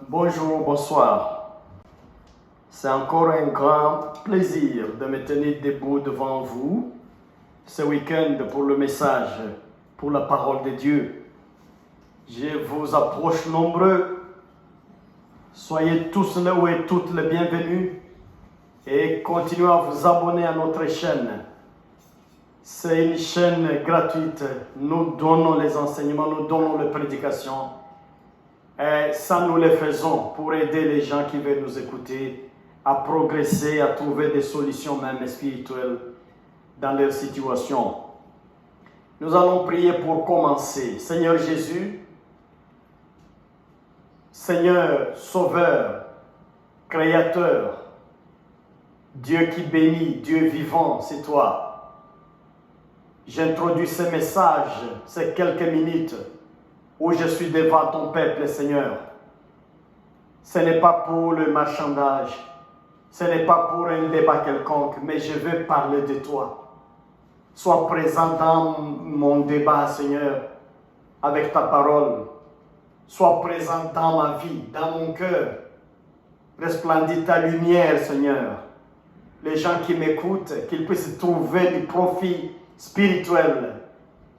Bonjour, bonsoir. C'est encore un grand plaisir de me tenir debout devant vous ce week-end pour le message, pour la parole de Dieu. Je vous approche nombreux. Soyez tous là et toutes les bienvenus et continuez à vous abonner à notre chaîne. C'est une chaîne gratuite. Nous donnons les enseignements, nous donnons les prédications. Et ça, nous le faisons pour aider les gens qui veulent nous écouter à progresser, à trouver des solutions même spirituelles dans leur situation. Nous allons prier pour commencer. Seigneur Jésus, Seigneur Sauveur, Créateur, Dieu qui bénit, Dieu vivant, c'est toi. J'introduis ce message, ces quelques minutes où je suis devant ton peuple, Seigneur. Ce n'est pas pour le marchandage, ce n'est pas pour un débat quelconque, mais je veux parler de toi. Sois présent dans mon débat, Seigneur, avec ta parole. Sois présent dans ma vie, dans mon cœur. Resplendis ta lumière, Seigneur. Les gens qui m'écoutent, qu'ils puissent trouver du profit spirituel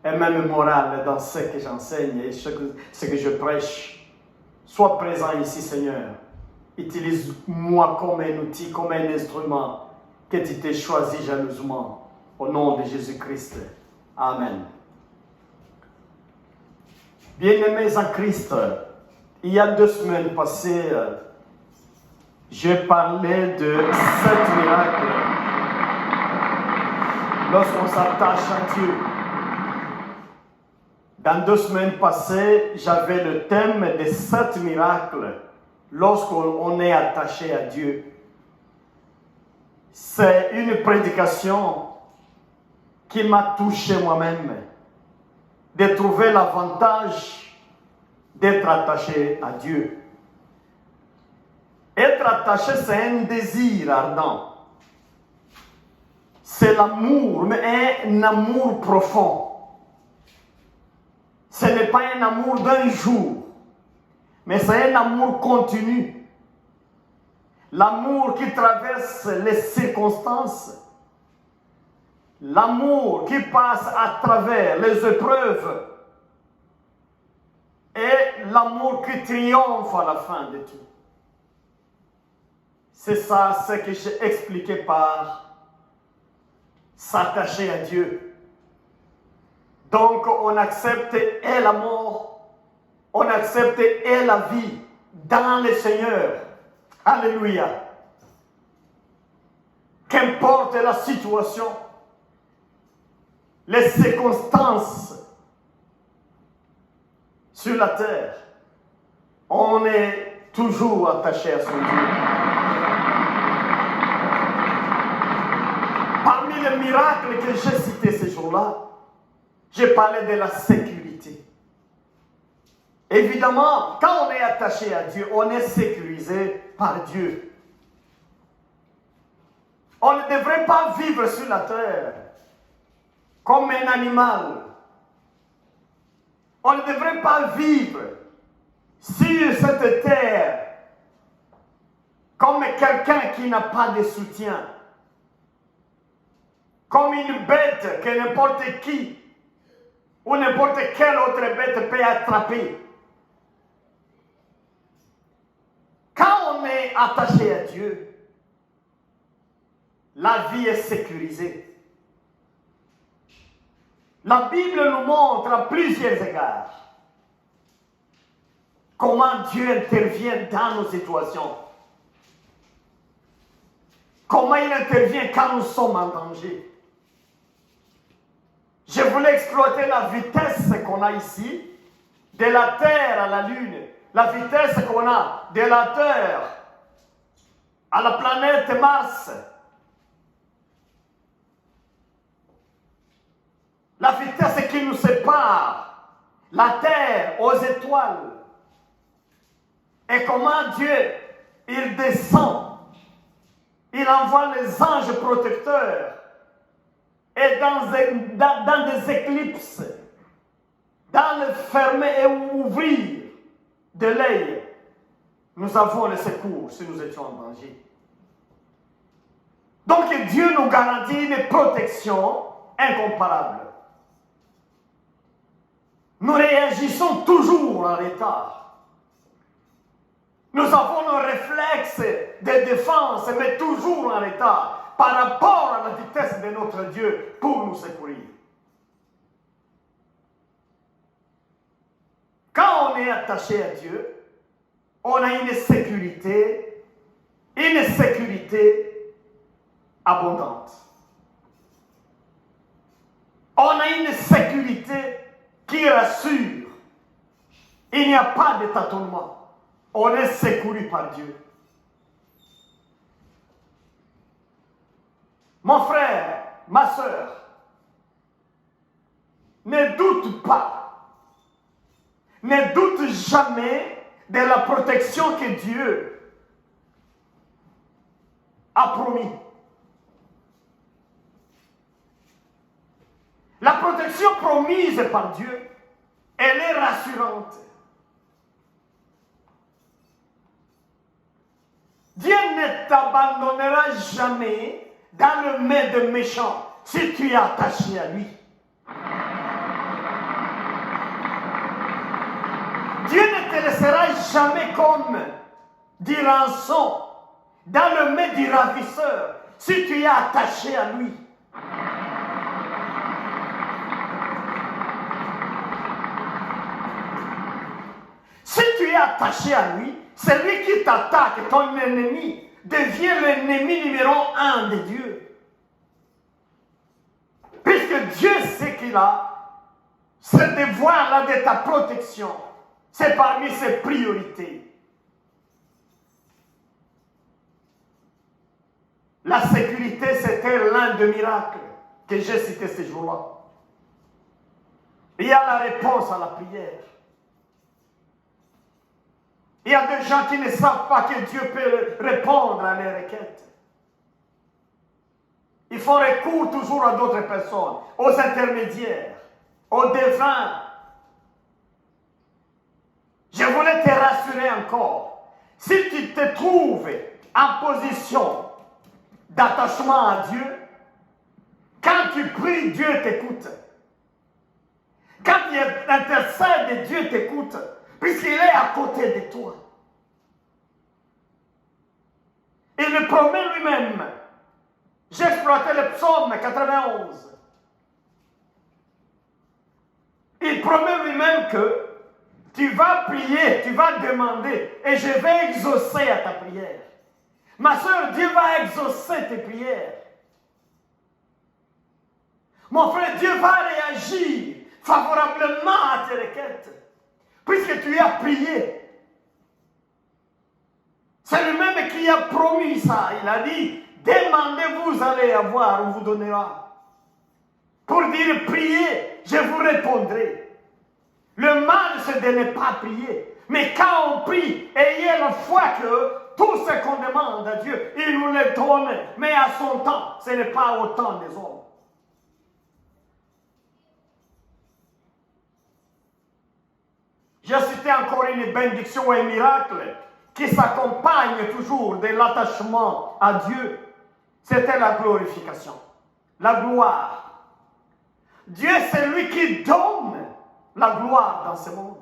et même moral dans ce que j'enseigne et ce que je prêche. Sois présent ici, Seigneur. Utilise-moi comme un outil, comme un instrument que tu t'es choisi jalousement. Au nom de Jésus-Christ. Amen. Bien-aimés en Christ, il y a 2 semaines passées, j'ai parlé de 7 miracles lorsqu'on s'attache à Dieu. Dans 2 semaines passées, j'avais le thème des 7 miracles lorsqu'on est attaché à Dieu. C'est une prédication qui m'a touché moi-même, de trouver l'avantage d'être attaché à Dieu. Être attaché, c'est un désir ardent. C'est l'amour, mais un amour profond. Ce n'est pas un amour d'un jour, mais c'est un amour continu. L'amour qui traverse les circonstances. L'amour qui passe à travers les épreuves. Et l'amour qui triomphe à la fin de tout. C'est ça ce que j'ai expliqué par s'attacher à Dieu. Donc on accepte et la mort, on accepte et la vie dans le Seigneur. Alléluia. Qu'importe la situation, les circonstances sur la terre, on est toujours attaché à son Dieu. Parmi les miracles que j'ai cités ce jour-là, j'ai parlé de la sécurité. Évidemment, quand on est attaché à Dieu, on est sécurisé par Dieu. On ne devrait pas vivre sur la terre comme un animal. On ne devrait pas vivre sur cette terre comme quelqu'un qui n'a pas de soutien. Comme une bête que n'importe qui ou n'importe quelle autre bête peut attraper. Quand on est attaché à Dieu, la vie est sécurisée. La Bible nous montre à plusieurs égards comment Dieu intervient dans nos situations. Comment il intervient quand nous sommes en danger. Je voulais exploiter la vitesse qu'on a ici, de la Terre à la Lune, la vitesse qu'on a de la Terre à la planète Mars, la vitesse qui nous sépare, la Terre aux étoiles, et comment Dieu, il descend, il envoie les anges protecteurs, et dans des éclipses, dans le fermer et ouvrir de l'œil, nous avons le secours si nous étions en danger. Donc Dieu nous garantit une protection incomparable. Nous réagissons toujours en retard. Nous avons nos réflexes de défense, mais toujours en retard par rapport à la vitesse de notre Dieu pour nous secourir. Quand on est attaché à Dieu, on a une sécurité abondante. On a une sécurité qui rassure. Il n'y a pas de tâtonnement. On est secouru par Dieu. Mon frère, ma soeur, ne doute pas. Ne doute jamais de la protection que Dieu a promis. La protection promise par Dieu, elle est rassurante. Dieu ne t'abandonnera jamais dans le main de méchants si tu es attaché à lui. Dieu ne te laissera jamais comme du rançon dans le main du ravisseur si tu es attaché à lui. Si tu es attaché à lui, celui qui t'attaque, ton ennemi, devient l'ennemi numéro 1 de Dieu. Puisque Dieu sait qu'il a ce devoir-là de ta protection. C'est parmi ses priorités. La sécurité, c'était l'un des miracles que j'ai cité ces jours-là. Il y a la réponse à la prière. Il y a des gens qui ne savent pas que Dieu peut répondre à leurs requêtes. Ils font recours toujours à d'autres personnes, aux intermédiaires, aux devins. Je voulais te rassurer encore. Si tu te trouves en position d'attachement à Dieu, quand tu pries, Dieu t'écoute. Quand tu intercèdes, Dieu t'écoute, puisqu'il est à côté de toi. Il le promet lui-même. J'ai exploité le psaume 91. Il promet lui-même que tu vas prier, tu vas demander, et je vais exaucer à ta prière. Ma soeur, Dieu va exaucer tes prières. Mon frère, Dieu va réagir favorablement à tes requêtes, puisque tu as prié. C'est lui-même qui a promis ça. Il a dit, demandez, vous allez avoir, on vous donnera. Pour dire, priez, je vous répondrai. Le mal, c'est de ne pas prier. Mais quand on prie, ayez la foi que tout ce qu'on demande à Dieu, il nous le donne. Mais à son temps, ce n'est pas au temps des hommes. J'ai cité encore une bénédiction et un miracle qui s'accompagne toujours de l'attachement à Dieu. C'était la glorification, la gloire. Dieu, c'est lui qui donne la gloire dans ce monde.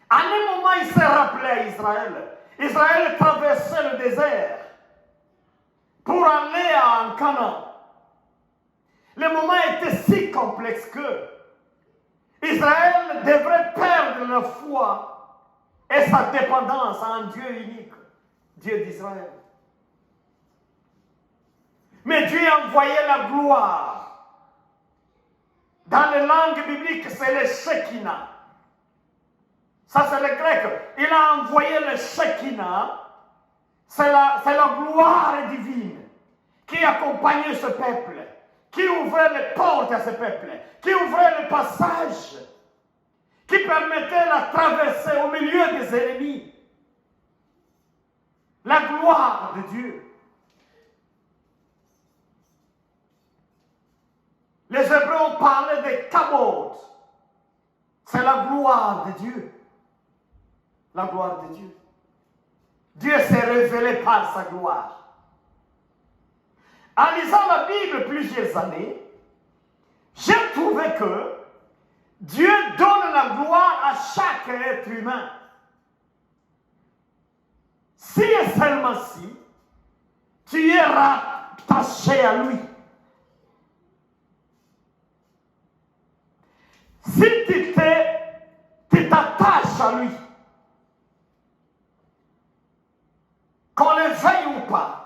À un moment, il s'est rappelé à Israël. Israël traversait le désert pour aller en Canaan. Le moment était si complexe que Israël devrait perdre la foi et sa dépendance à un Dieu unique, Dieu d'Israël. Mais Dieu a envoyé la gloire. Dans les langues bibliques, c'est le Shekinah. Ça, c'est le grec. Il a envoyé le Shekinah. C'est la gloire divine qui accompagnait ce peuple, qui ouvrait les portes à ce peuple, qui ouvrait le passage, qui permettait la traversée au milieu des ennemis. La gloire de Dieu. Les Hébreux ont parlé de Kabod. C'est la gloire de Dieu. La gloire de Dieu. Dieu s'est révélé par sa gloire. En lisant la Bible plusieurs années, j'ai trouvé que Dieu donne la gloire à chaque être humain. Si et seulement si tu es rattaché à lui. Si tu t'attaches à lui, qu'on le veuille ou pas,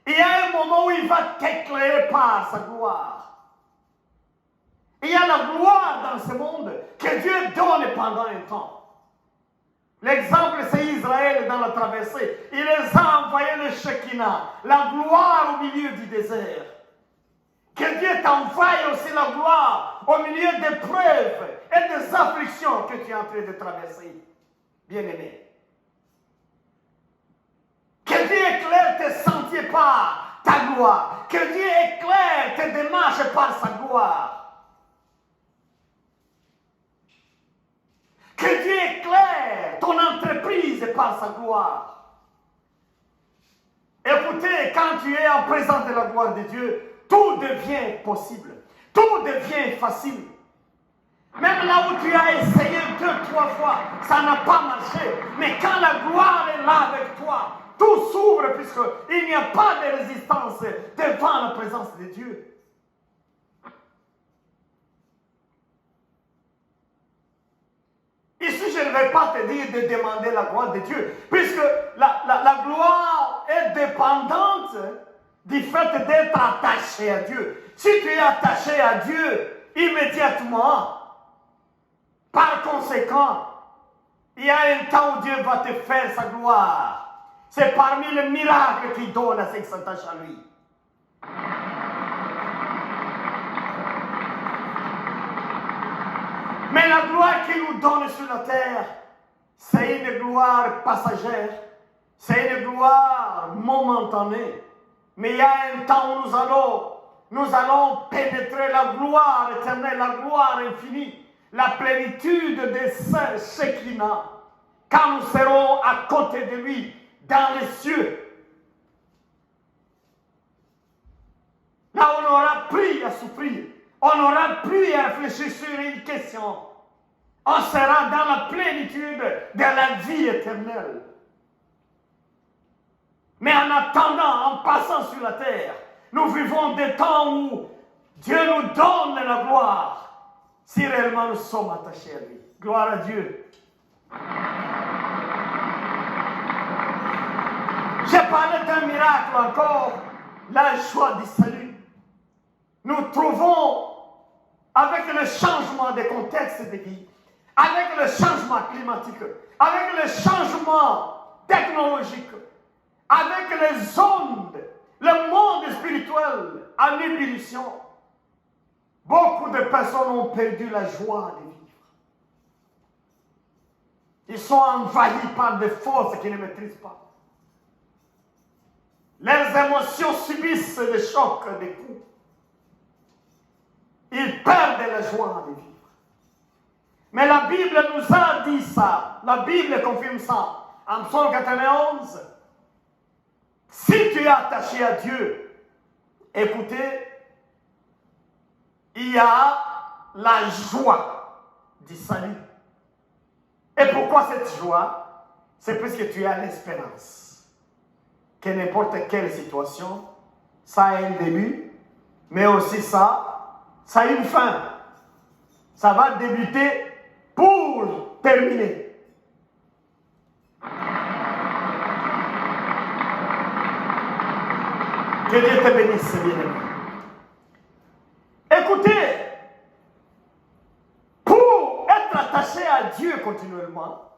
il y a un moment où il va t'éclairer par sa gloire. Il y a la gloire dans ce monde que Dieu donne pendant un temps. L'exemple, c'est Israël dans la traversée. Il les a envoyés le Shekinah, la gloire au milieu du désert. Que Dieu t'envoie aussi la gloire au milieu des preuves et des afflictions que tu es en train de traverser. Bien-aimé. Que Dieu éclaire tes sentiers par ta gloire. Que Dieu éclaire tes démarches par sa gloire. Que Dieu éclaire ton entreprise par sa gloire. Écoutez, quand tu es en présence de la gloire de Dieu, tout devient possible. Tout devient facile. Même là où tu as essayé 2-3 fois, ça n'a pas marché. Mais quand la gloire est là avec toi, tout s'ouvre puisqu'il n'y a pas de résistance devant la présence de Dieu. Ici, je ne vais pas te dire de demander la gloire de Dieu, puisque la gloire est dépendante du fait d'être attaché à Dieu. Si tu es attaché à Dieu, immédiatement, par conséquent, il y a un temps où Dieu va te faire sa gloire. C'est parmi les miracles qu'il donne à ceux qui s'attachent à lui. Mais la gloire qu'il nous donne sur la terre, c'est une gloire passagère, c'est une gloire momentanée. Mais il y a un temps où nous allons pénétrer la gloire éternelle, la gloire infinie, la plénitude de ce Shekinah, quand nous serons à côté de lui, dans les cieux. Là, on n'aura plus à souffrir. On n'aura plus à réfléchir sur une question. On sera dans la plénitude de la vie éternelle. Mais en attendant, en passant sur la terre, nous vivons des temps où Dieu nous donne la gloire, si réellement nous sommes attachés à lui. Gloire à Dieu. J'ai parlé d'un miracle encore, la joie du salut. Nous trouvons, avec le changement des contextes de vie, avec le changement climatique, avec le changement technologique, avec les ondes, le monde spirituel en ébullition, beaucoup de personnes ont perdu la joie de vivre. Ils sont envahis par des forces qu'ils ne maîtrisent pas. Leurs émotions subissent des chocs, des coups. Ils perdent la joie de vivre. Mais la Bible nous a dit ça. La Bible confirme ça. En Psaume 91, si tu es attaché à Dieu, écoutez, il y a la joie du salut. Et pourquoi cette joie? C'est parce que tu as l'espérance que n'importe quelle situation, ça a un début, mais aussi ça a une fin. Ça va débuter pour terminer. Que Dieu te bénisse, bien-aimé. Écoutez, pour être attaché à Dieu continuellement,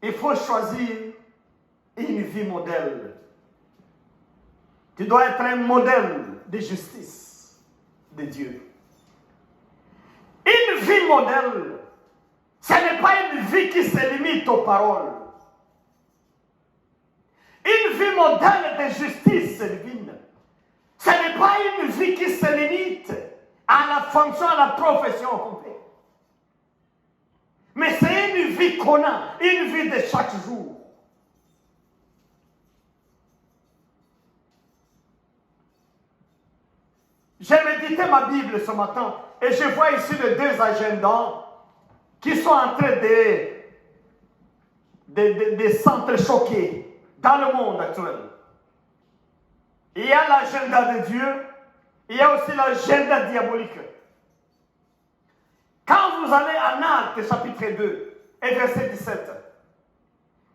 il faut choisir une vie modèle. Tu dois être un modèle de justice de Dieu. Une vie modèle, ce n'est pas une vie qui se limite aux paroles. Une vie modèle de justice divine, ce n'est pas une vie qui se limite à la fonction, à la profession complète. Mais c'est une vie qu'on a, une vie de chaque jour. méditais ma Bible ce matin et je vois ici les deux agendas qui sont en train de s'entrechoquer dans le monde actuel. Il y a l'agenda de Dieu, il y a aussi l'agenda diabolique. Quand vous allez en Actes chapitre 2 et verset 17,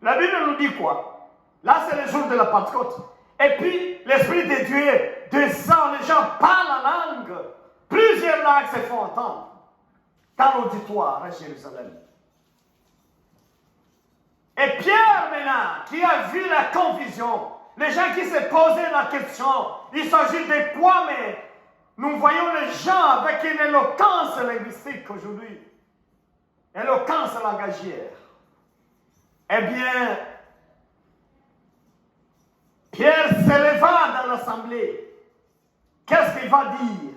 la Bible nous dit quoi? Là, c'est le jour de la Pentecôte. Et puis, l'Esprit de Dieu descend, les gens parlent en langue. Plusieurs langues se font entendre dans l'auditoire à Jérusalem. Et Pierre, maintenant, qui a vu la confusion, les gens qui se posaient la question, il s'agit de quoi, mais nous voyons les gens avec une éloquence linguistique aujourd'hui, éloquence langagière. Eh bien, Pierre s'éleva dans l'assemblée. Qu'est-ce qu'il va dire?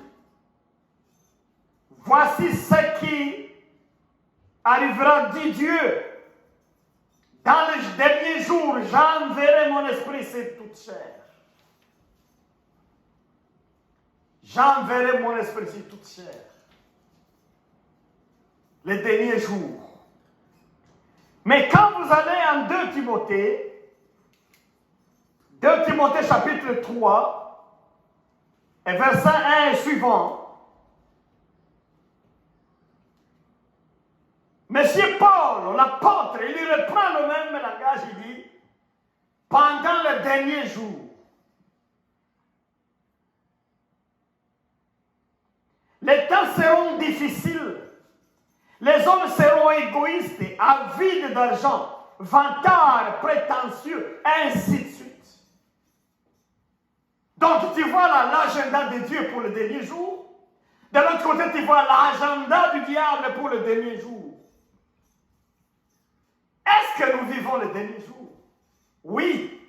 Voici ce qui arrivera, dit Dieu. Dans les derniers jours, j'enverrai mon esprit sur toute chair. J'enverrai mon esprit sur toute chair. Les derniers jours. Mais quand vous allez en 2 Timothée chapitre 3, et verset 1 et suivant, Monsieur Paul, l'apôtre, il reprend le même langage, il dit, pendant les derniers jours, les temps seront difficiles, les hommes seront égoïstes, avides d'argent, vantards, prétentieux, ainsi de suite. Donc tu vois là l'agenda de Dieu pour le dernier jour, de l'autre côté tu vois l'agenda du diable pour le dernier jour. Est-ce que nous vivons le dernier jour? Oui.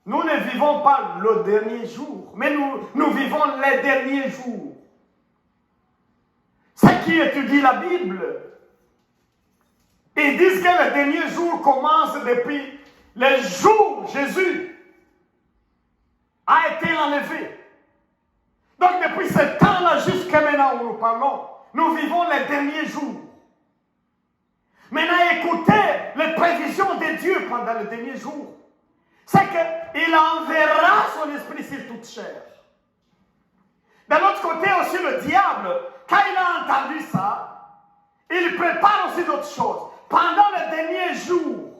Nous ne vivons pas le dernier jour, mais nous vivons les derniers jours. Ceux qui étudient la Bible, ils disent que le dernier jour commence depuis le jour où Jésus a été enlevé. Donc depuis ce temps-là jusqu'à maintenant où nous parlons, nous vivons les derniers jours. Maintenant, écoutez les prévisions de Dieu pendant le dernier jour. C'est qu'il enverra son esprit sur toute chair. De l'autre côté aussi, le diable, quand il a entendu ça, il prépare aussi d'autres choses. Pendant le dernier jour,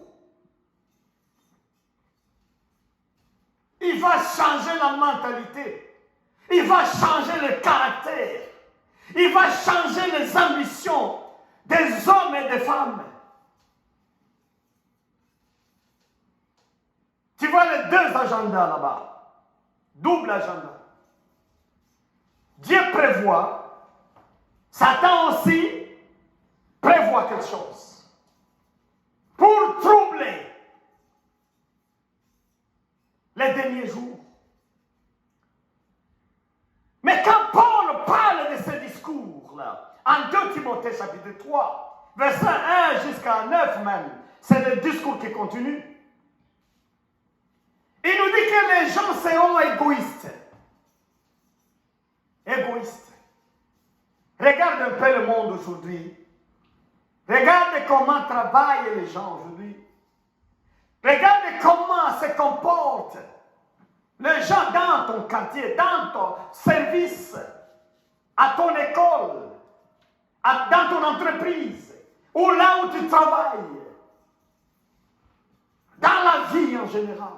il va changer la mentalité. Il va changer le caractère. Il va changer les ambitions des hommes et des femmes. Tu vois les deux agendas là-bas. Double agenda. Dieu prévoit, Satan aussi prévoit quelque chose pour troubler les derniers jours. Mais quand Paul parle de ce discours-là, en 2 Timothée chapitre 3, verset 1 jusqu'à 9 même, c'est le discours qui continue. Il nous dit que les gens seront égoïstes. Égoïstes. Regarde un peu le monde aujourd'hui. Regarde comment travaillent les gens aujourd'hui. Regarde comment se comportent les gens dans ton quartier, dans ton service, à ton école, dans ton entreprise, ou là où tu travailles, dans la vie en général.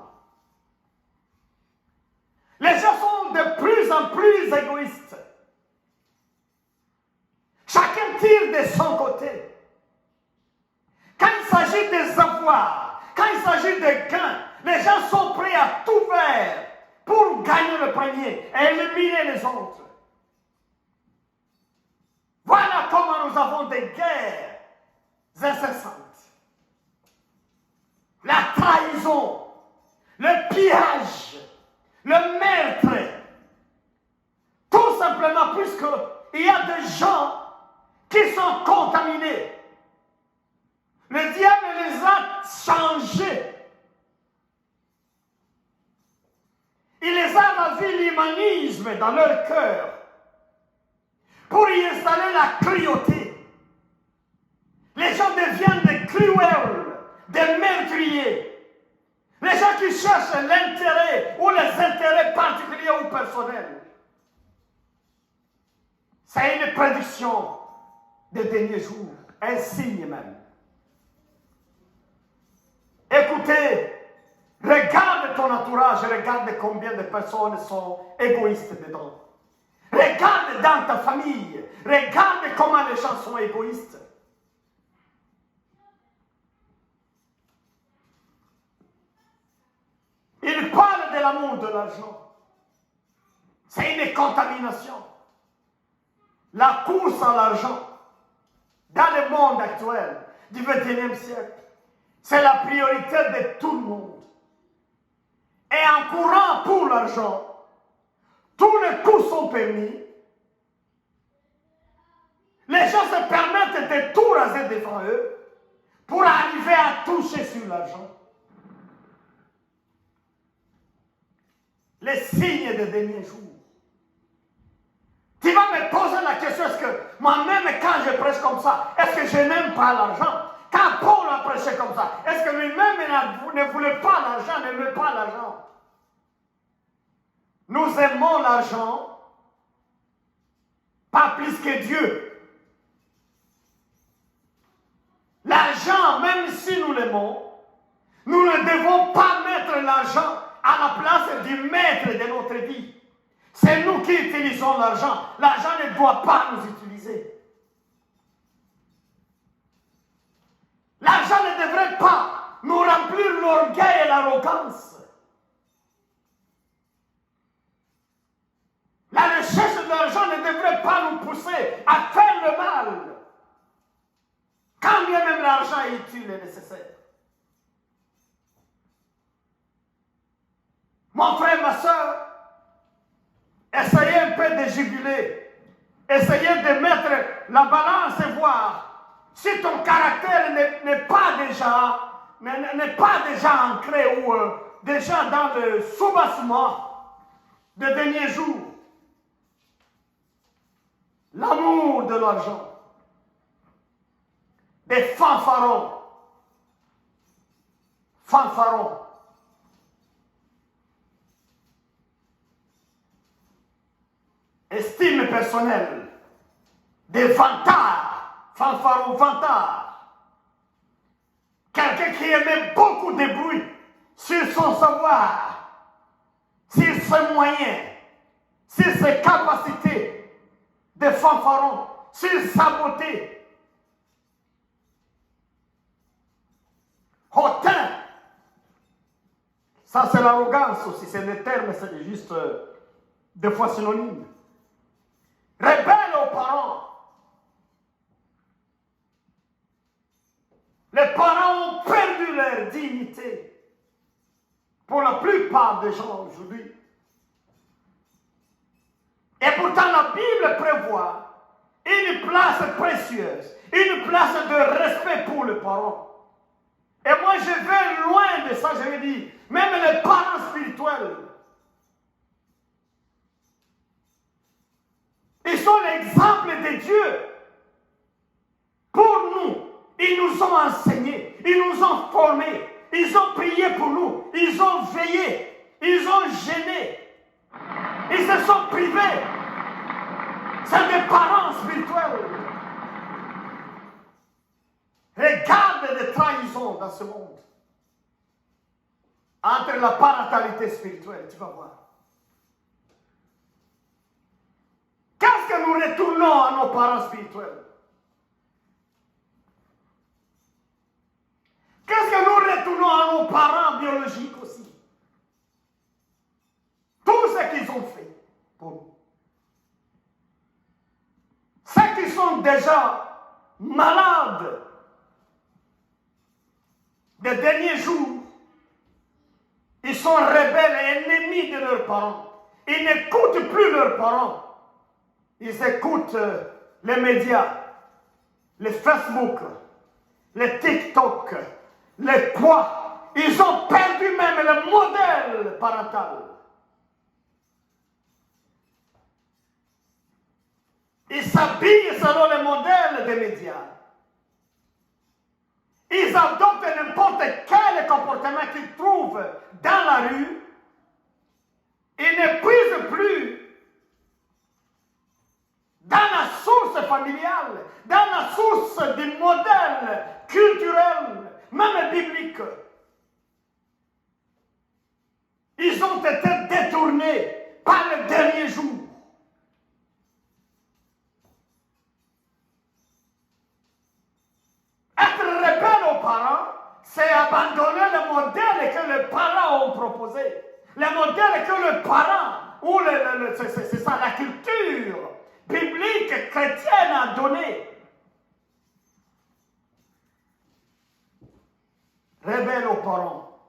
Les gens sont de plus en plus égoïstes. Chacun tire de son côté. Quand il s'agit des avoirs, quand il s'agit des gains, les gens sont prêts à tout faire pour gagner le premier et éliminer les autres. Voilà comment nous avons des guerres incessantes. La trahison, le pillage, le meurtre. Tout simplement puisqu'il y a des gens qui sont contaminés. Le diable les a changés. Il les a ravi l'humanisme dans leur cœur pour y installer la cruauté. Les gens deviennent des cruels, des meurtriers. Les gens qui cherchent l'intérêt ou les intérêts particuliers ou personnels. C'est une prédiction des derniers jours, un signe même. Écoutez, regarde ton entourage, regarde combien de personnes sont égoïstes dedans. Regarde dans ta famille, regarde comment les gens sont égoïstes. Il parle de l'amour de l'argent. C'est une contamination. La course à l'argent, dans le monde actuel du XXIe siècle, c'est la priorité de tout le monde. Et en courant pour l'argent, tous les coups sont permis. Les gens se permettent de tout raser devant eux pour arriver à toucher sur l'argent. Les signes des derniers jours. Tu vas me poser la question, est-ce que moi-même quand je prêche comme ça, est-ce que je n'aime pas l'argent? Quand Paul a prêché comme ça, est-ce que lui-même ne voulait pas l'argent, n'aimait pas l'argent? Nous aimons l'argent pas plus que Dieu. L'argent, même si nous l'aimons, nous ne devons pas mettre l'argent à la place du maître de notre vie. C'est nous qui utilisons l'argent. L'argent ne doit pas nous utiliser. L'argent ne devrait pas nous remplir l'orgueil et l'arrogance. La recherche de l'argent ne devrait pas nous pousser à faire le mal. Quand bien même l'argent est utile et nécessaire. Mon frère, ma soeur, essayez un peu de juguler. Essayez de mettre la balance et voir si ton caractère n'est pas déjà ancré ou déjà dans le soubassement des derniers jours. L'amour de l'argent. Des fanfarons. Fanfarons. Estime personnelle. Des vantards. Fanfarons vantards. Quelqu'un qui aimait beaucoup de bruit sur son savoir, sur ses moyens, sur ses capacités de fanfaron, sur sa beauté. Hautain. Ça, c'est l'arrogance aussi. C'est le terme, c'est juste deux fois synonyme. Rebelle aux parents. Les parents ont perdu leur dignité. Pour la plupart des gens aujourd'hui. Et pourtant, la Bible prévoit une place précieuse, une place de respect pour les parents. Et moi, je vais loin de ça, je veux dire, même les parents spirituels. Ils sont l'exemple de Dieu. Pour nous, ils nous ont enseignés, ils nous ont formés, ils ont prié pour nous, ils ont veillé, ils ont gêné, ils se sont privés. C'est des parents spirituels. Regarde les trahisons dans ce monde. Entre la parentalité spirituelle, tu vas voir. Qu'est-ce que nous retournons à nos parents spirituels? Qu'est-ce que nous retournons à nos parents biologiques aussi? Tout ce qu'ils ont fait pour nous. Ceux qui sont déjà malades des derniers jours, ils sont rebelles et ennemis de leurs parents. Ils n'écoutent plus leurs parents. Ils écoutent les médias, les Facebook, les TikTok, les quoi. Ils ont perdu même le modèle parental. Ils s'habillent selon les modèles des médias. Ils adoptent n'importe quel comportement qu'ils trouvent dans la rue. Ils ne puisent plus dans la source familiale, dans la source du modèle culturel, même biblique. Ils ont été détournés par le dernier jour. Être rebelle aux parents, c'est abandonner le modèle que les parents ont proposé. Le modèle que le parent, ou c'est ça, la culture biblique chrétienne a donné. Rebelle aux parents.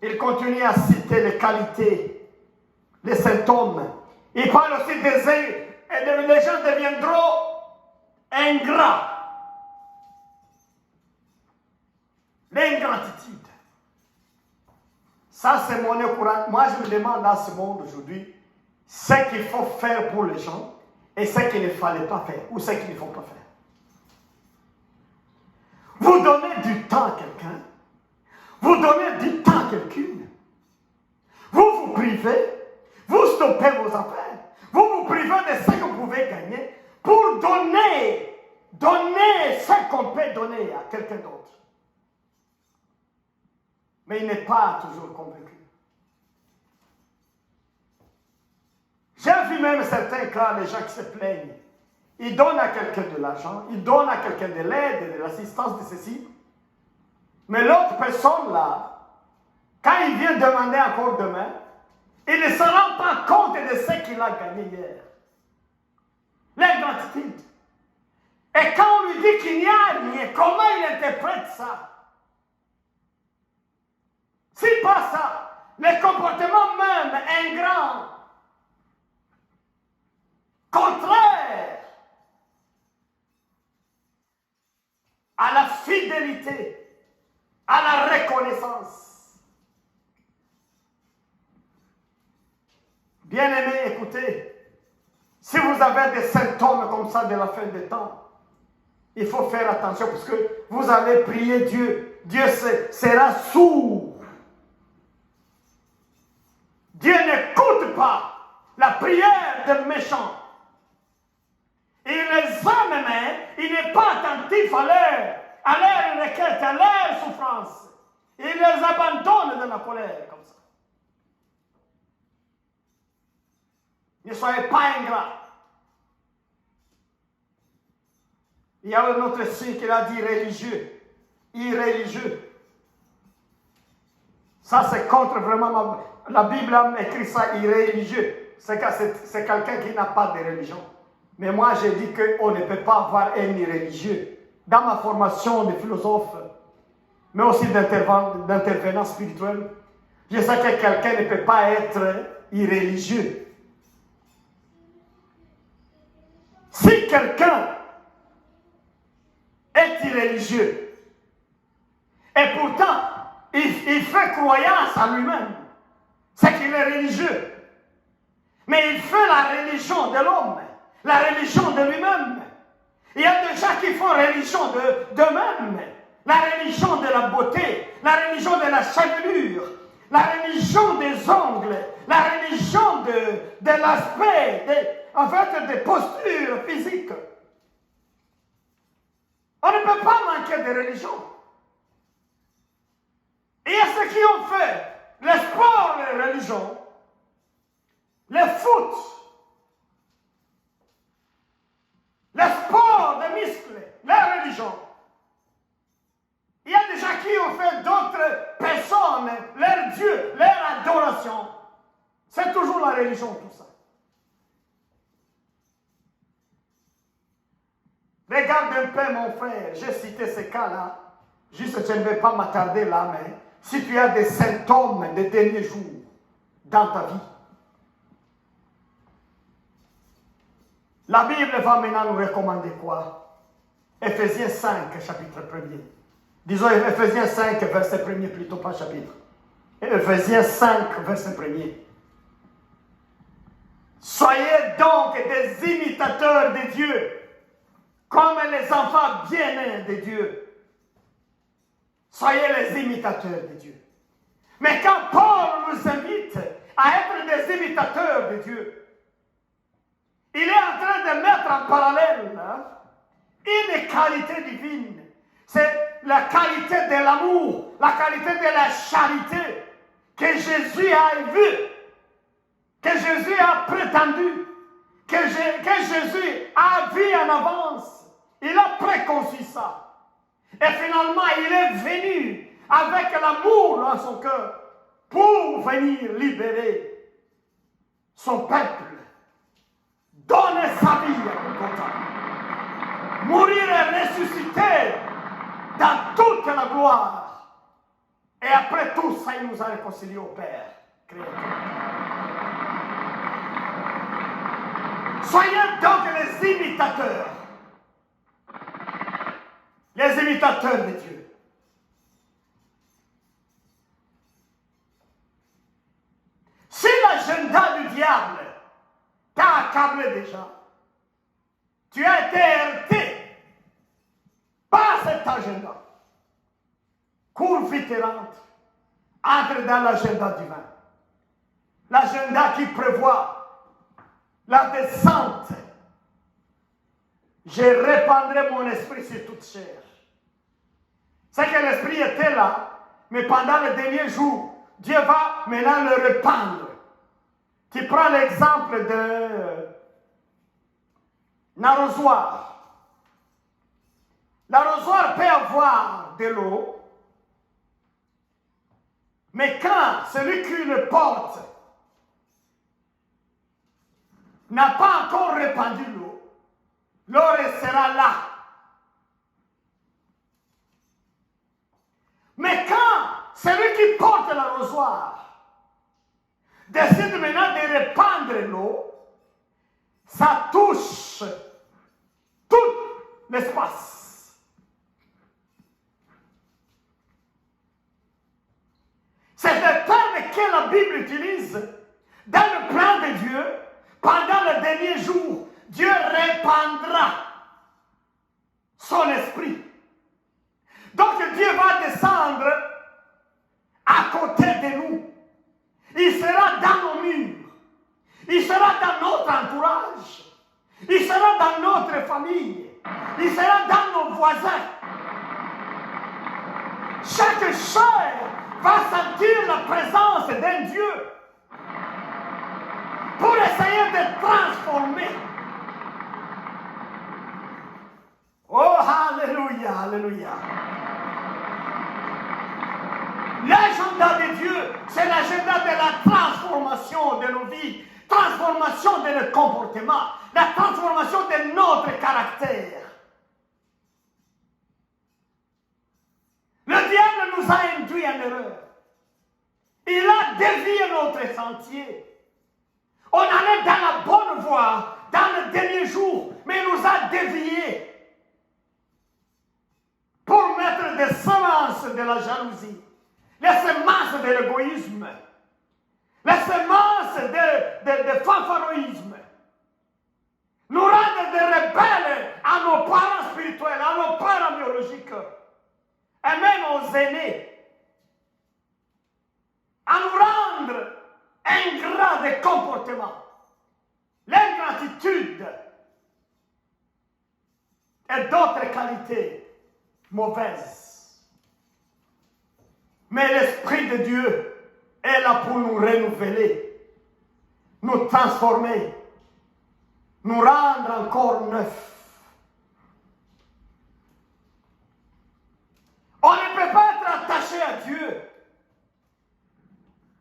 Il continue à citer les qualités, les symptômes. Il parle aussi les gens deviendront ingrats. L'ingratitude. Ça, c'est mon courant. Moi, je me demande dans ce monde aujourd'hui ce qu'il faut faire pour les gens et ce qu'il ne fallait pas faire ou ce qu'il ne faut pas faire. Vous donnez du temps à quelqu'un, vous donnez du temps à quelqu'une, vous vous privez, vous stoppez vos affaires, vous vous privez de ce que vous pouvez gagner pour donner ce qu'on peut donner à quelqu'un d'autre. Mais il n'est pas toujours convaincu. J'ai vu même certains cas, les gens qui se plaignent. Ils donnent à quelqu'un de l'argent, ils donnent à quelqu'un de l'aide, de l'assistance, de ceci. Mais l'autre personne là, quand il vient demander encore demain, il ne se rend pas compte de ce qu'il a gagné hier. L'ingratitude. Et quand on lui dit qu'il n'y a rien, comment il interprète ça? C'est pas ça. Les comportements même ingrats, contraires à la fidélité, à la reconnaissance. Bien-aimés, écoutez, si vous avez des symptômes comme ça de la fin des temps, il faut faire attention parce que vous allez prier Dieu. Dieu sera sourd. Dieu n'écoute pas la prière des méchants. Il les aime, mais il n'est pas attentif à leur requête, à leur souffrance. Il les abandonne dans la colère, comme ça. Ne soyez pas ingrats. Il y a un autre signe qu'il a dit religieux, irréligieux. Ça, c'est contre vraiment la Bible a écrit ça, irréligieux. C'est quelqu'un qui n'a pas de religion. Mais moi, j'ai dit qu'on ne peut pas avoir un irréligieux. Dans ma formation de philosophe, mais aussi d'intervenant spirituel, je sais que quelqu'un ne peut pas être irréligieux. Si quelqu'un est irréligieux, et pourtant, il fait croyance à lui-même, c'est qu'il est religieux. Mais il fait la religion de l'homme, la religion de lui-même. Il y a des gens qui font religion d'eux-mêmes, la religion de la beauté, la religion de la chevelure, la religion des ongles, la religion de l'aspect, en fait, des postures physiques. On ne peut pas manquer de religion. Et il y a ceux qui ont fait le sport, les religions, le foot, le sport de muscles, la religion. Il y a des gens qui ont fait d'autres personnes, leur Dieu, leur adoration. C'est toujours la religion, tout ça. Regarde un peu, mon frère, j'ai cité ces cas-là. Juste, je ne vais pas m'attarder là, mais si tu as des symptômes des derniers jours dans ta vie, la Bible va maintenant nous recommander quoi? Éphésiens 5, chapitre 1er. Disons Éphésiens 5, verset 1er, plutôt pas chapitre. Éphésiens 5, verset 1er. Soyez donc des imitateurs de Dieu, comme les enfants bien-nés de Dieu. Soyez les imitateurs de Dieu. Mais quand Paul nous invite à être des imitateurs de Dieu, il est en train de mettre en parallèle une qualité divine. C'est la qualité de l'amour, la qualité de la charité que Jésus a vue, que Jésus a prétendu, que Jésus a vu en avance. Il a préconçu ça. Et finalement, il est venu avec l'amour dans son cœur pour venir libérer son peuple, donner sa vie à Golgotha, mourir et ressusciter dans toute la gloire. Et après tout ça, il nous a réconciliés au Père Créateur. Soyez donc les imitateurs. Les imitateurs de Dieu. Si l'agenda du diable t'a accablé déjà, tu as été heurté par cet agenda. Cours vite et entre dans l'agenda divin. L'agenda qui prévoit la descente. Je répandrai mon esprit sur toute chair. C'est que l'esprit était là, mais pendant le dernier jour, Dieu va maintenant le répandre. Tu prends l'exemple d'un arrosoir. L'arrosoir peut avoir de l'eau, mais quand celui qui le porte n'a pas encore répandu l'eau, l'eau restera là. Mais quand celui qui porte l'arrosoir décide maintenant de répandre l'eau, ça touche tout l'espace. C'est le terme que la Bible utilise dans le plan de Dieu. Pendant le dernier jour, Dieu répandra son esprit. Donc Dieu va descendre à côté de nous. Il sera dans nos murs. Il sera dans notre entourage. Il sera dans notre famille. Il sera dans nos voisins. Chaque chair va sentir la présence d'un Dieu pour essayer de transformer. Oh, alléluia, alléluia. L'agenda de Dieu, c'est l'agenda de la transformation de nos vies, transformation de nos comportements, la transformation de notre caractère. Le diable nous a induits en erreur. Il a dévié notre sentier. On allait dans la bonne voie dans le dernier jour, mais il nous a déviés pour mettre des semences de la jalousie, les semences de l'égoïsme, les semences de fanfaroïsme, nous rendre des rebelles à nos parents spirituels, à nos parents biologiques, et même aux aînés, à nous rendre ingrats de comportement. L'ingratitude et d'autres qualités mauvaises. Mais l'Esprit de Dieu est là pour nous renouveler, nous transformer, nous rendre encore neufs. On ne peut pas être attaché à Dieu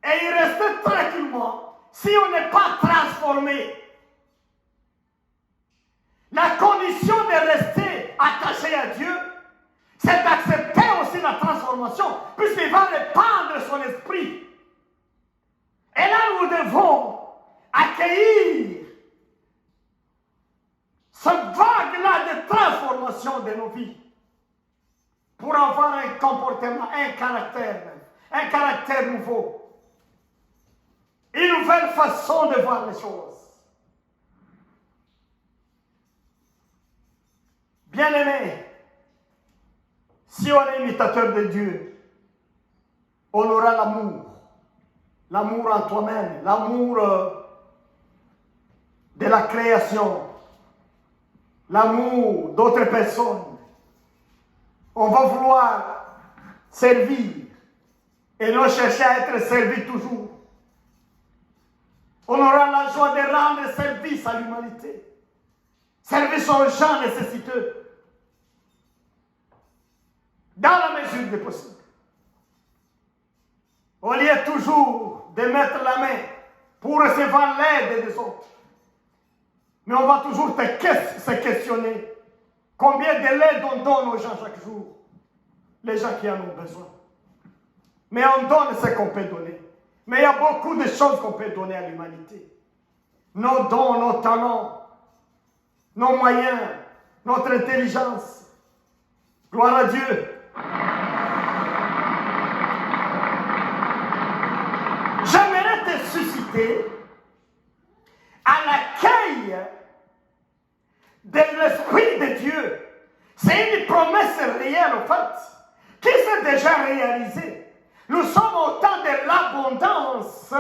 et y rester tranquillement si on n'est pas transformé. La condition de rester attaché à Dieu, c'est d'accepter aussi la transformation, puisqu'il va répandre son esprit. Et là, nous devons accueillir ce vague-là de transformation de nos vies pour avoir un comportement, un caractère nouveau, une nouvelle façon de voir les choses. Bien-aimé, si on est imitateur de Dieu, on aura l'amour. L'amour en toi-même, l'amour de la création, l'amour d'autres personnes. On va vouloir servir et non chercher à être servi toujours. On aura la joie de rendre service à l'humanité, service aux gens nécessiteux, dans la mesure du possible. Au lieu toujours de mettre la main pour recevoir l'aide des autres. Mais on va toujours se questionner combien de l'aide on donne aux gens chaque jour, les gens qui en ont besoin. Mais on donne ce qu'on peut donner. Mais il y a beaucoup de choses qu'on peut donner à l'humanité. Nos dons, nos talents, nos moyens, notre intelligence. Gloire à Dieu. J'aimerais te susciter à l'accueil de l'Esprit de Dieu. C'est une promesse réelle, en fait, qui s'est déjà réalisée. Nous sommes au temps de l'abondance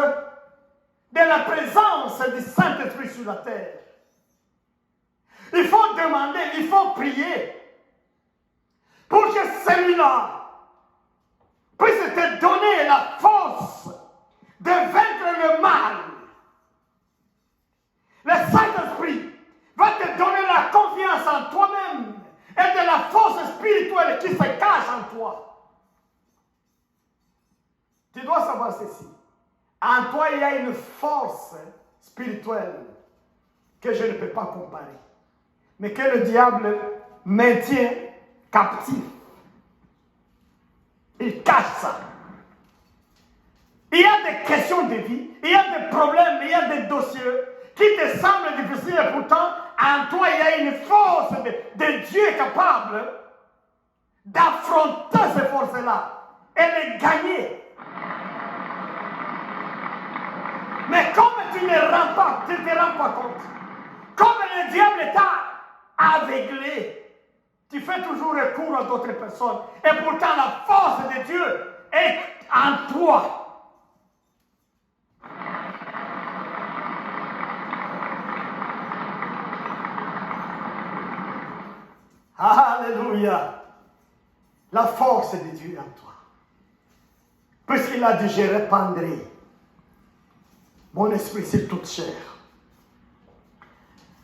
de la présence du Saint-Esprit sur la terre. Il faut demander, il faut prier pour que celui-là puisse te donner la force de vaincre le mal. Le Saint-Esprit va te donner la confiance en toi-même et de la force spirituelle qui se cache en toi. Tu dois savoir ceci. En toi, il y a une force spirituelle que je ne peux pas comparer, mais que le diable maintient captif. Il cache ça. Il y a des questions de vie, il y a des problèmes, il y a des dossiers qui te semblent difficiles et pourtant, en toi, il y a une force de Dieu capable d'affronter ces forces-là et de gagner. Mais comme tu ne rends pas, tu ne te rends pas compte, comme le diable t'a aveuglé, tu fais toujours recours à d'autres personnes. Et pourtant, la force de Dieu est en toi. Alléluia. La force de Dieu en toi. Puisqu'il a dit, je répandrai mon esprit sur toute chair.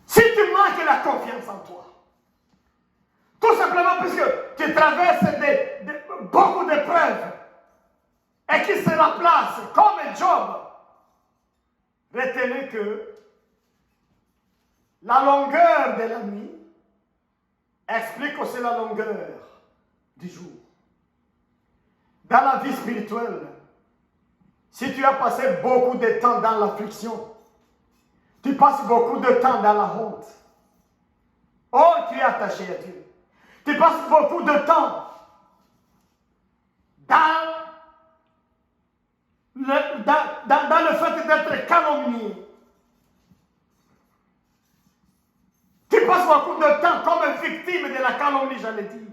Si tu manques la confiance en toi, tout simplement parce que tu traverses beaucoup d'épreuves et qui se remplacent comme Job, retenez que la longueur de la nuit explique aussi la longueur du jour. Dans la vie spirituelle, si tu as passé beaucoup de temps dans l'affliction, tu passes beaucoup de temps dans la honte. Oh, tu es attaché à Dieu. Tu passes beaucoup de temps dans le fait d'être calomnié. Tu passes beaucoup de temps comme victime de la calomnie, j'allais dire.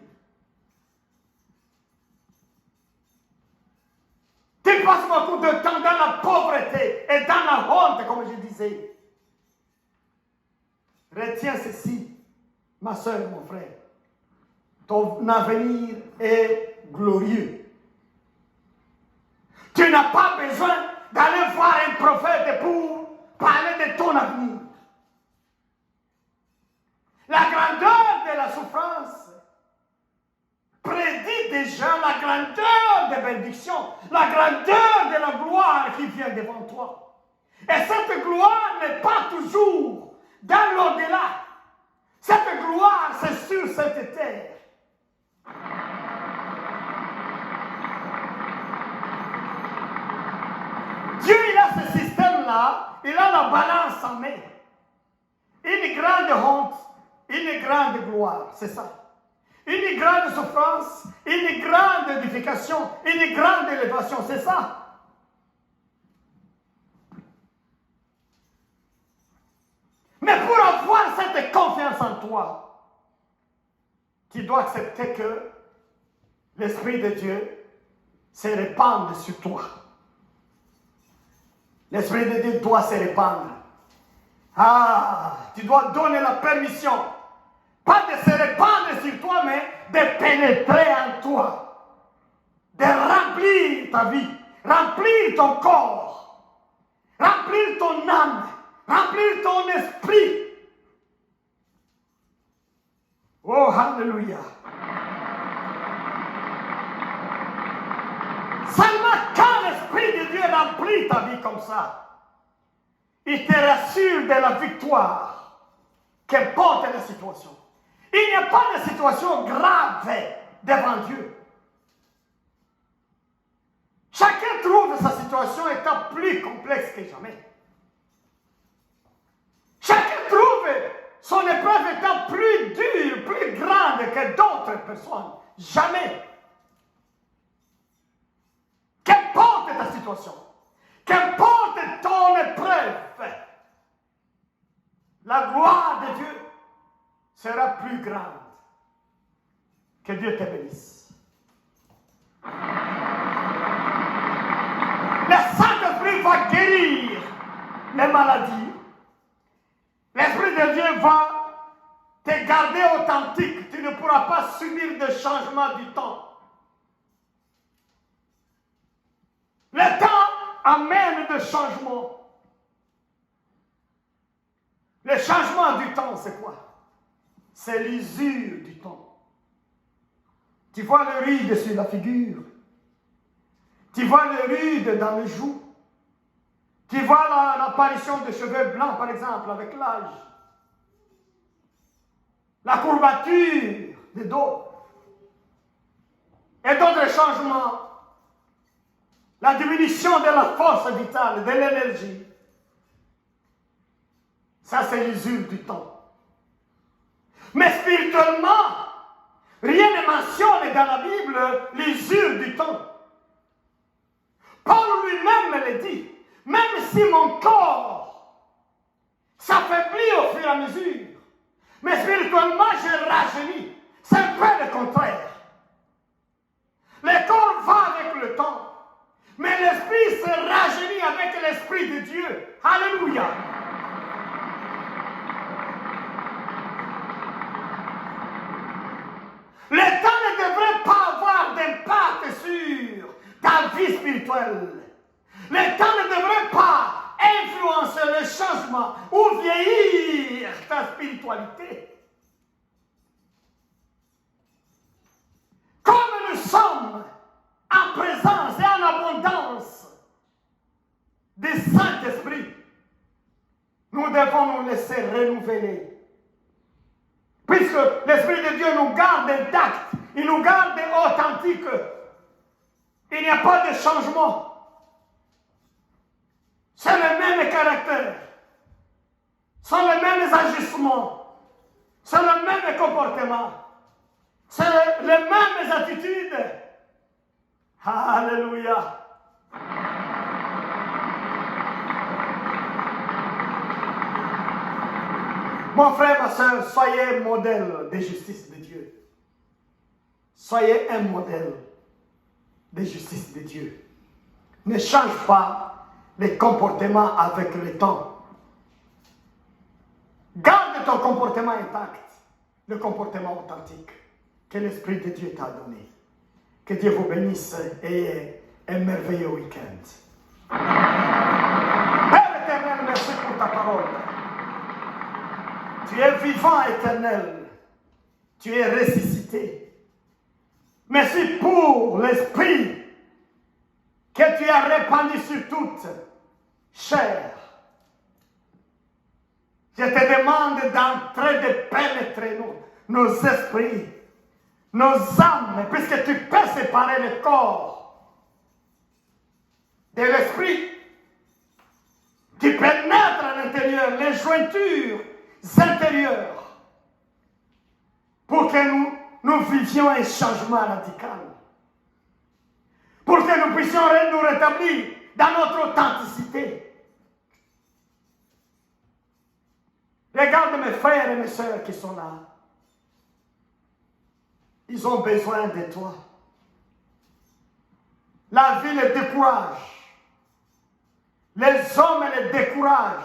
Tu passes beaucoup de temps dans la pauvreté et dans la honte, comme je disais. Retiens ceci, ma soeur, mon frère. Ton avenir est glorieux. Tu n'as pas besoin d'aller voir un prophète pour parler de ton avenir. La grandeur de la souffrance prédit déjà la grandeur des bénédictions, la grandeur de la gloire qui vient devant toi. Et cette gloire n'est pas toujours dans l'au-delà. Cette gloire, c'est sur cette terre. Dieu, il a ce système-là, il a la balance en main. Une grande honte, une grande gloire, c'est ça. Une grande souffrance, une grande édification, une grande élévation, c'est ça. Mais pour avoir cette confiance en toi, tu dois accepter que l'Esprit de Dieu se répande sur toi. L'Esprit de Dieu doit se répandre. Ah, tu dois donner la permission, pas de se répandre sur toi, mais de pénétrer en toi, de remplir ta vie, remplir ton corps, remplir ton âme, remplir ton esprit. Oh, alléluia. Seulement quand l'Esprit de Dieu remplit ta vie comme ça, il te rassure de la victoire, qu'importe la situation. Il n'y a pas de situation grave devant Dieu. Chacun trouve sa situation étant plus complexe que jamais. Chacun trouve son épreuve étant plus dure, plus grande que d'autres personnes. Jamais. Qu'importe ta situation, qu'importe ton épreuve, la gloire de Dieu sera plus grande. Que Dieu te bénisse. Le Saint-Esprit va guérir les maladies. L'Esprit de Dieu va te garder authentique. Tu ne pourras pas subir de changement du temps. Le temps amène des changements. Le changement du temps, c'est quoi? C'est l'usure du temps. Tu vois le ride sur la figure. Tu vois le ride dans les joues. Tu vois l'apparition de cheveux blancs, par exemple, avec l'âge. La courbature des dos. Et d'autres changements. La diminution de la force vitale, de l'énergie. Ça, c'est l'usure du temps. Mais spirituellement, rien ne mentionne dans la Bible l'usure du temps. Paul lui-même le dit. Même si mon corps s'affaiblit au fur et à mesure, mais spirituellement, je rajeunis. C'est un peu le contraire. Le corps va avec le temps. Mais l'esprit se rajeunit avec l'Esprit de Dieu. Alléluia. Le temps ne devrait pas avoir d'impact sur ta vie spirituelle. Le temps ne devrait pas influencer le changement ou vieillir ta spiritualité. Comme nous sommes en présence et en abondance du Saint-Esprit, nous devons nous laisser renouveler. Puisque l'Esprit de Dieu nous garde intacts, il nous garde authentiques, il n'y a pas de changement. C'est le même caractère, c'est les mêmes agissements, c'est le même comportement, c'est les mêmes attitudes. Alléluia. Mon frère, ma soeur, soyez modèle de justice de Dieu. Soyez un modèle de justice de Dieu. Ne change pas les comportements avec le temps. Garde ton comportement intact, le comportement authentique que l'Esprit de Dieu t'a donné. Que Dieu vous bénisse et un merveilleux week-end. Père éternel, merci pour ta parole. Tu es vivant, éternel. Tu es ressuscité. Merci pour l'Esprit que tu as répandu sur toute chair. Je te demande d'entrer, de pénétrer nos esprits, nos âmes, puisque tu peux séparer le corps de l'esprit. Tu pénètres à l'intérieur, les jointures intérieures, pour que nous vivions un changement radical. Pour que nous puissions nous rétablir dans notre authenticité. Regarde mes frères et mes sœurs qui sont là. Ils ont besoin de toi. La vie les décourage. Les hommes les découragent.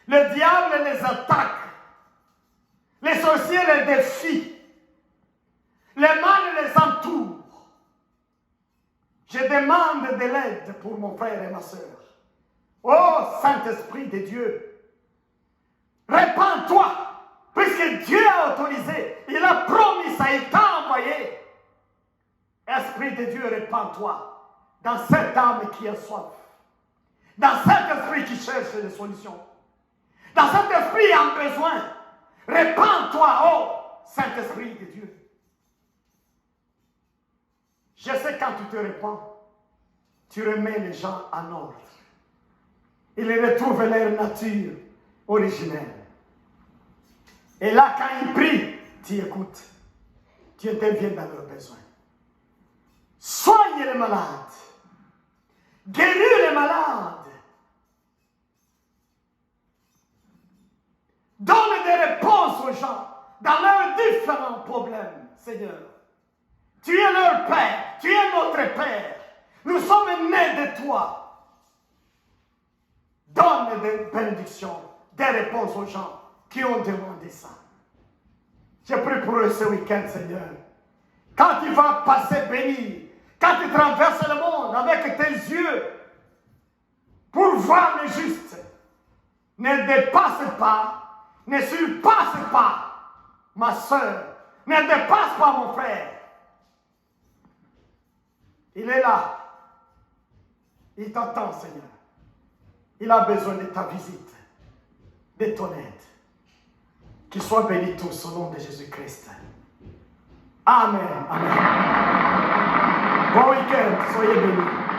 Le diable les attaque. Les sorciers les défient. Les mal les entourent. Je demande de l'aide pour mon frère et ma soeur. Oh Saint-Esprit de Dieu, répands-toi, puisque Dieu a autorisé, il a promis ça, il t'a envoyé. Esprit de Dieu, répands-toi dans cette âme qui a soif, dans cet esprit qui cherche des solutions, dans cet esprit qui a besoin. Répands-toi, oh Saint-Esprit de Dieu. Je sais quand tu te répands, tu remets les gens en ordre. Ils retrouvent leur nature originelle. Et là, quand ils prient, tu écoutes. Tu interviens dans leurs besoins. Soigne les malades. Guéris les malades. Donne des réponses aux gens dans leurs différents problèmes, Seigneur. Tu es leur Père, tu es notre Père. Nous sommes nés de toi. Donne des bénédictions, des réponses aux gens qui ont demandé ça. Je prie pour eux ce week-end, Seigneur. Quand tu vas passer béni, quand tu traverses le monde avec tes yeux pour voir le juste, ne dépasse pas, ne surpasse pas ma soeur, ne dépasse pas mon frère. Il est là. Il t'attend, Seigneur. Il a besoin de ta visite, de ton aide. Qu'ils soient bénis tous au nom de Jésus-Christ. Amen. Amen. Bon week-end. Soyez bénis.